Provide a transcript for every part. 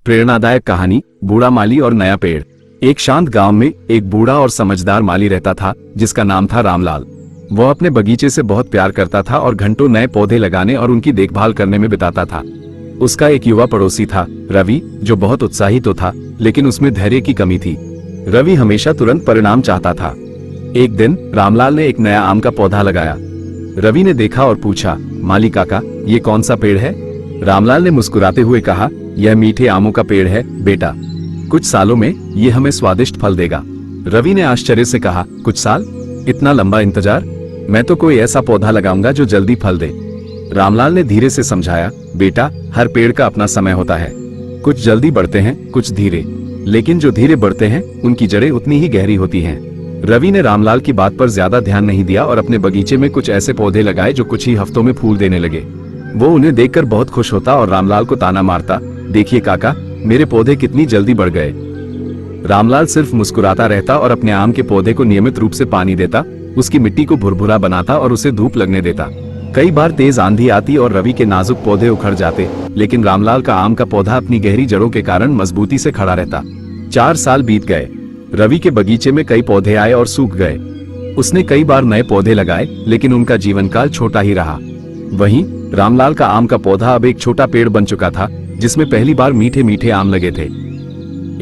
प्रेरणादायक कहानी, बूढ़ा माली और नया पेड़। एक शांत गांव में एक बूढ़ा और समझदार माली रहता था जिसका नाम था रामलाल। वह अपने बगीचे से बहुत प्यार करता था और घंटों नए पौधे लगाने और उनकी देखभाल करने में बिताता था। उसका एक युवा पड़ोसी था, रवि, जो बहुत उत्साही तो था लेकिन उसमें धैर्य की कमी थी। रवि हमेशा तुरंत परिणाम चाहता था। एक दिन रामलाल ने एक नया आम का पौधा लगाया। रवि ने देखा और पूछा, माली काका, ये कौन सा पेड़ है? रामलाल ने मुस्कुराते हुए कहा, यह मीठे आमों का पेड़ है बेटा। कुछ सालों में ये हमें स्वादिष्ट फल देगा। रवि ने आश्चर्य से कहा, कुछ साल? इतना लंबा इंतजार? मैं तो कोई ऐसा पौधा लगाऊंगा जो जल्दी फल दे। रामलाल ने धीरे से समझाया, बेटा, हर पेड़ का अपना समय होता है। कुछ जल्दी बढ़ते हैं, कुछ धीरे, लेकिन जो धीरे बढ़ते हैं उनकी जड़ें उतनी ही गहरी होती हैं। रवि ने रामलाल की बात पर ज्यादा ध्यान नहीं दिया और अपने बगीचे में कुछ ऐसे पौधे लगाए जो कुछ ही हफ्तों में फूल देने लगे। वो उन्हें देखकर बहुत खुश होता और रामलाल को ताना मारता, देखिए काका, मेरे पौधे कितनी जल्दी बढ़ गए। रामलाल सिर्फ मुस्कुराता रहता और अपने आम के पौधे को नियमित रूप से पानी देता, उसकी मिट्टी को भुरभुरा बनाता और उसे धूप लगने देता। कई बार तेज आंधी आती और रवि के नाजुक पौधे उखड़ जाते, लेकिन रामलाल का आम का पौधा अपनी गहरी जड़ों के कारण मजबूती से खड़ा रहता। 4 साल बीत गए। रवि के बगीचे में कई पौधे आए और सूख गए। उसने कई बार नए पौधे लगाए, लेकिन उनका जीवन काल छोटा ही रहा। वहीं रामलाल का आम का पौधा अब एक छोटा पेड़ बन चुका था जिसमें पहली बार मीठे मीठे आम लगे थे।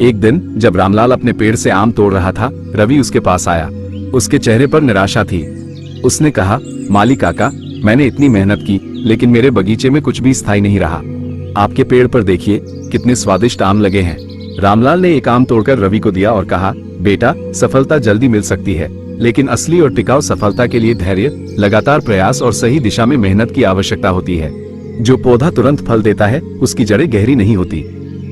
एक दिन जब रामलाल अपने पेड़ से आम तोड़ रहा था, रवि उसके पास आया। उसके चेहरे पर निराशा थी। उसने कहा, माली काका, मैंने इतनी मेहनत की लेकिन मेरे बगीचे में कुछ भी स्थायी नहीं रहा। आपके पेड़ पर देखिए कितने स्वादिष्ट आम लगे हैं। रामलाल ने एक आम तोड़कर रवि को दिया और कहा, बेटा, सफलता जल्दी मिल सकती है, लेकिन असली और टिकाऊ सफलता के लिए धैर्य, लगातार प्रयास और सही दिशा में मेहनत की आवश्यकता होती है। जो पौधा तुरंत फल देता है उसकी जड़ें गहरी नहीं होती,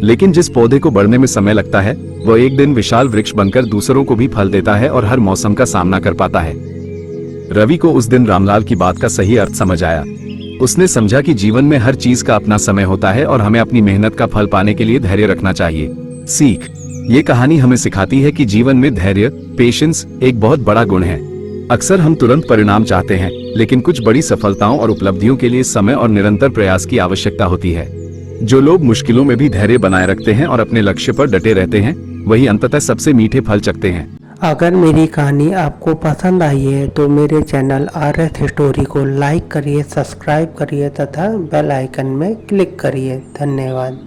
लेकिन जिस पौधे को बढ़ने में समय लगता है वह एक दिन विशाल वृक्ष बनकर दूसरों को भी फल देता है और हर मौसम का सामना कर पाता है। रवि को उस दिन रामलाल की बात का सही अर्थ समझ आया। उसने समझा कि जीवन में हर चीज का अपना समय होता है और हमें अपनी मेहनत का फल पाने के लिए धैर्य रखना चाहिए। सीख, ये कहानी हमें सिखाती है कि जीवन में धैर्य, पेशेंस एक बहुत बड़ा गुण है। अक्सर हम तुरंत परिणाम चाहते हैं, लेकिन कुछ बड़ी सफलताओं और उपलब्धियों के लिए समय और निरंतर प्रयास की आवश्यकता होती है। जो लोग मुश्किलों में भी धैर्य बनाए रखते हैं और अपने लक्ष्य पर डटे रहते हैं, वही अंततः सबसे मीठे फल चखते हैं। अगर मेरी कहानी आपको पसंद आई है तो मेरे चैनल RS स्टोरी को लाइक करिए, सब्सक्राइब करिए तथा बेल आइकन में क्लिक करिए। धन्यवाद।